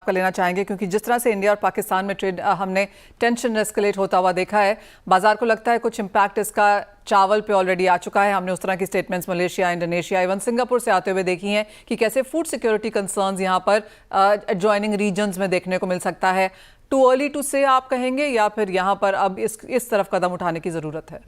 का लेना चाहेंगे, क्योंकि जिस तरह से इंडिया और पाकिस्तान में ट्रेड हमने टेंशन एस्केलेट होता हुआ देखा है, बाजार को लगता है कुछ इंपैक्ट इसका चावल पे ऑलरेडी आ चुका है। हमने उस तरह की statements Malaysia, Indonesia, even Singapore से आते हुए देखी हैं कि कैसे फूड सिक्योरिटी कंसर्न्स यहाँ पर एडजॉइनिंग रीजन्स में देखने को मिल सकता है। टू अर्ली टू से आप कहेंगे, या फिर यहाँ पर अब इस तरफ कदम उठाने की जरूरत है?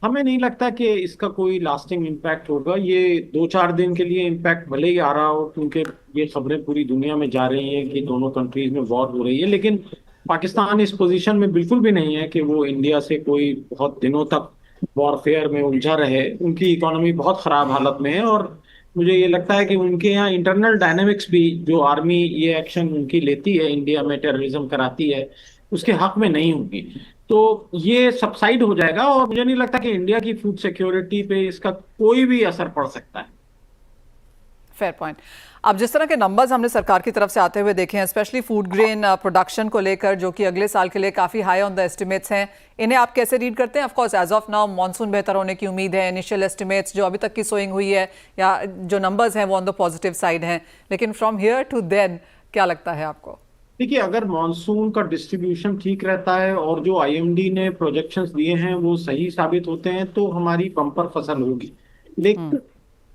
हमें नहीं लगता कि इसका कोई लास्टिंग इम्पैक्ट होगा। ये 2-4 दिन के लिए इम्पैक्ट भले ही आ रहा हो, क्योंकि ये खबरें पूरी दुनिया में जा रही हैं कि दोनों कंट्रीज में वॉर हो रही है, लेकिन पाकिस्तान इस पोजीशन में बिल्कुल भी नहीं है कि वो इंडिया से कोई बहुत दिनों तक वॉरफेयर में उलझा रहे। उनकी इकोनॉमी बहुत खराब हालत में है, और मुझे ये लगता है कि उनके यहाँ इंटरनल डायनेमिक्स भी, जो आर्मी ये एक्शन उनकी लेती है, इंडिया में टेररिज्म कराती है, उसके हक में नहीं होगी। तो ये सबसाइड हो जाएगा, और मुझे नहीं लगता कि इंडिया की फूड सिक्योरिटी पे इसका कोई भी असर पड़ सकता है। Fair point. अब जिस तरह के नंबर्स हमने सरकार की तरफ से आते हुए देखे हैं, स्पेशली फूड ग्रेन प्रोडक्शन को लेकर, जो कि अगले साल के लिए काफ़ी हाई ऑन द एस्टिमेट्स हैं, इन्हें आप कैसे रीड करते हैं? Of course as of now monsoon बेहतर होने की उम्मीद है, इनिशियल एस्टिमेट्स जो अभी तक की सोइंग हुई है या जो नंबर्स हैं वो ऑन द पॉजिटिव साइड हैं, लेकिन फ्रॉम हियर टू देन क्या लगता है आपको? देखिए, अगर मॉनसून का डिस्ट्रीब्यूशन ठीक रहता है और जो आईएमडी ने प्रोजेक्शंस दिए हैं वो सही साबित होते हैं, तो हमारी बम्पर फसल होगी। लेकिन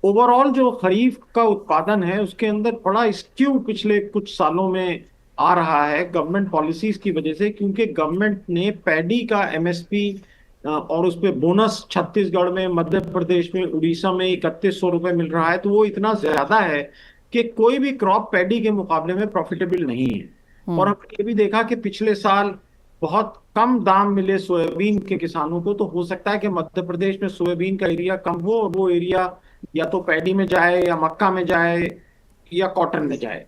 ओवरऑल जो खरीफ का उत्पादन है उसके अंदर बड़ा स्क्यू पिछले कुछ सालों में आ रहा है गवर्नमेंट पॉलिसीज की वजह से, क्योंकि गवर्नमेंट ने पैडी का एमएसपी और उस पर बोनस छत्तीसगढ़ में, मध्य प्रदेश में, उड़ीसा में 3100 रुपये मिल रहा है, तो वो इतना ज्यादा है कि कोई भी क्रॉप पैडी के मुकाबले में प्रॉफिटेबल नहीं है। और हमने ये भी देखा कि पिछले साल बहुत कम दाम मिले सोयाबीन के किसानों को, तो हो सकता है कि मध्य प्रदेश में सोयाबीन का एरिया कम हो और वो एरिया या तो पैडी में जाए या मक्का में जाए या कॉटन में जाए।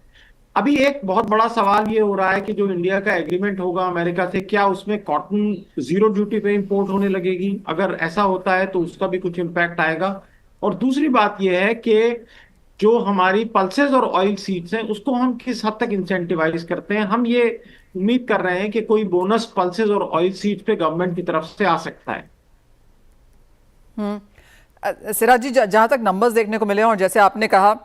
अभी एक बहुत बड़ा सवाल ये हो रहा है कि जो इंडिया का एग्रीमेंट होगा अमेरिका से, क्या उसमें कॉटन जीरो ड्यूटी पे इंपोर्ट होने लगेगी? अगर ऐसा होता है तो उसका भी कुछ इम्पैक्ट आएगा। और दूसरी बात यह है कि जो हमारी पल्सेस और ऑयल सीड्स हैं उसको हम किस हद तक इंसेंटिवाइज करते हैं। हम ये उम्मीद कर रहे हैं कि कोई बोनस पल्सेस और ऑयल सीड्स पे गवर्नमेंट की तरफ से आ सकता है। सिराज जी, जहां तक नंबर्स देखने को मिले और जैसे आपने कहा,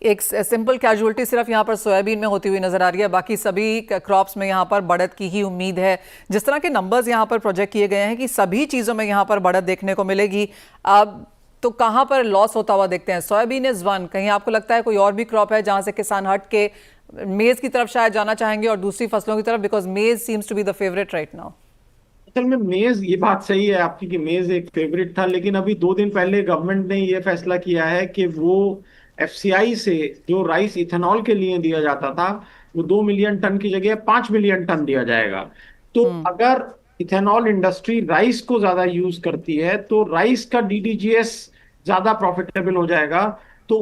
एक सिंपल कैजुअलिटी सिर्फ यहाँ पर सोयाबीन में होती हुई नजर आ रही है, बाकी सभी क्रॉप्स में यहाँ पर बढ़त की ही उम्मीद है। जिस तरह के नंबर्स यहाँ पर प्रोजेक्ट किए गए हैं कि सभी चीज़ों में यहाँ पर बढ़त देखने को मिलेगी, अब तो कहाँ पर लॉस होता हुआ देखते हैं? सोयाबीन इज वन, कहीं आपको लगता है कोई और भी क्रॉप है जहाँ से किसान हट के मेज की तरफ शायद जाना चाहेंगे और दूसरी फसलों की तरफ, because maize seems to be the favourite right now? असल में मेज, ये बात सही है आपकी कि मेज एक फेवरेट था, लेकिन अभी 2 दिन पहले गवर्नमेंट ने ये फैसला किया है कि वो एफसीआई से जो राइस इथेनॉल के लिए दिया जाता था, वो 2 मिलियन टन की जगह 5 मिलियन टन दिया जाएगा। तो अगर इथेनॉल इंडस्ट्री राइस को ज्यादा यूज करती है तो राइस का डीडीजीएस ज्यादा प्रॉफिटेबल हो जाएगा। तो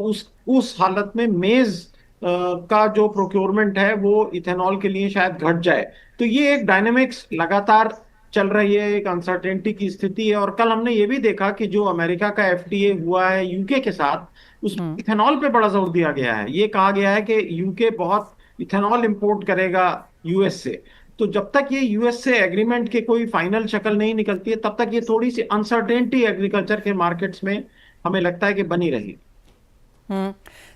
उस हालत में मेज का जो प्रोक्योरमेंट है वो इथेनॉल के लिए शायद घट जाए। तो ये एक डायनेमिक्स लगातार चल रही है, एक अनसर्टेनिटी की स्थिति है। और कल हमने ये भी देखा कि जो अमेरिका का एफटीए हुआ है यूके के साथ, उस इथेनॉल पे बड़ा जोर दिया गया है। ये कहा गया है कि यूके बहुत इथेनॉल इंपोर्ट करेगा यूएस से। तो जब तक ये यूएस से एग्रीमेंट के कोई फाइनल शक्ल नहीं निकलती है, तब तक ये थोड़ी सी अनसर्टेनिटी एग्रीकल्चर के मार्केट्स में हमें लगता है कि बनी रही।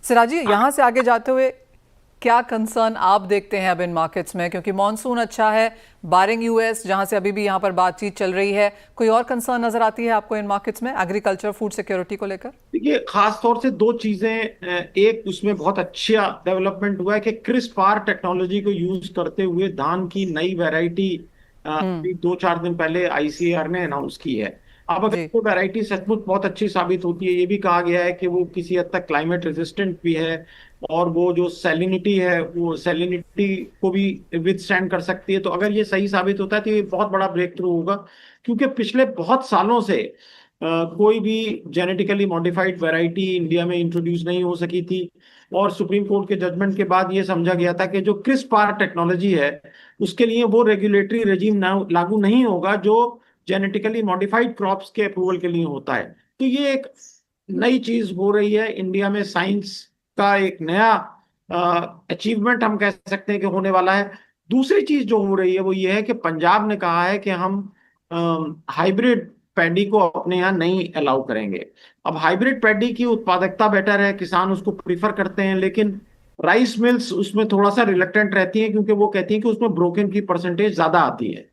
सिराजी, यहाँ से आगे जाते हुए क्या कंसर्न आप देखते हैं अब इन मार्केट्स में? क्योंकि मॉनसून अच्छा है, बारिंग यूएस जहां से अभी भी यहाँ पर बातचीत चल रही है, कोई और कंसर्न नजर आती है आपको इन मार्केट्स में एग्रीकल्चर फूड सिक्योरिटी को लेकर? देखिए, खास तौर से 2 चीजें। एक, उसमें बहुत अच्छा डेवलपमेंट हुआ है कि क्रिस्पार टेक्नोलॉजी को यूज करते हुए धान की नई वैरायटी 2-4 दिन पहले आईसीएआर ने अनाउंस की है। अब अगर वो वैरायटी सचमुच बहुत अच्छी साबित होती है, ये भी कहा गया है कि वो किसी हद तक क्लाइमेट रेजिस्टेंट भी है, और वो जो सैलिनिटी है वो सैलिनिटी को भी विथस्टैंड कर सकती है। तो अगर ये सही साबित होता है तो ये बहुत बड़ा ब्रेक थ्रू होगा, क्योंकि पिछले बहुत सालों से कोई भी जेनेटिकली मॉडिफाइड वैरायटी इंडिया में इंट्रोड्यूस नहीं हो सकी थी। और सुप्रीम कोर्ट के जजमेंट के बाद ये समझा गया था कि जो क्रिस्पार टेक्नोलॉजी है उसके लिए वो रेगुलेटरी रेजिम लागू नहीं होगा जो जेनेटिकली मॉडिफाइड क्रॉप्स के अप्रूवल के लिए होता है। तो ये एक नई चीज हो रही है इंडिया में, साइंस का एक नया अचीवमेंट हम कह सकते हैं कि होने वाला है। दूसरी चीज जो हो रही है वो ये है कि पंजाब ने कहा है कि हम हाइब्रिड पैडी को अपने यहाँ नहीं अलाउ करेंगे। अब हाइब्रिड पैडी की उत्पादकता बेटर है, किसान उसको प्रीफर करते हैं, लेकिन राइस मिल्स उसमें थोड़ा सा रिलक्टेंट रहती हैं, क्योंकि वो कहती हैं कि उसमें ब्रोकन की परसेंटेज ज्यादा आती है।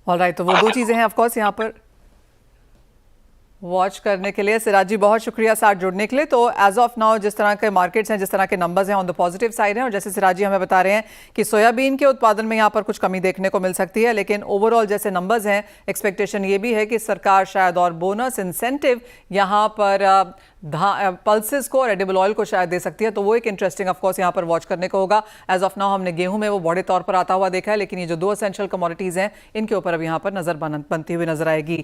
ऑल राइट, तो वो दो चीज़ें हैं ऑफ कोर्स यहाँ पर वॉच करने के लिए। सिराज जी बहुत शुक्रिया साथ जुड़ने के लिए। तो एज ऑफ नाउ जिस तरह के मार्केट्स हैं, जिस तरह के नंबर्स हैं, ऑन द पॉजिटिव साइड हैं, और जैसे सिराज जी हमें बता रहे हैं कि सोयाबीन के उत्पादन में यहाँ पर कुछ कमी देखने को मिल सकती है, लेकिन ओवरऑल जैसे नंबर्स हैं, एक्सपेक्टेशन ये भी है कि सरकार शायद और बोनस इंसेंटिव यहाँ पर पल्सेस को और एडिबल ऑयल को शायद दे सकती है। तो वो एक इंटरेस्टिंग ऑफ कोर्स यहाँ पर वॉच करने को होगा। एज ऑफ नाउ हमने गेहूं में वो बड़े तौर पर आता हुआ देखा है, लेकिन ये जो दो एसेंशियल कमोडिटीज़ हैं इनके ऊपर अब यहाँ पर नजर बनती हुई नजर आएगी।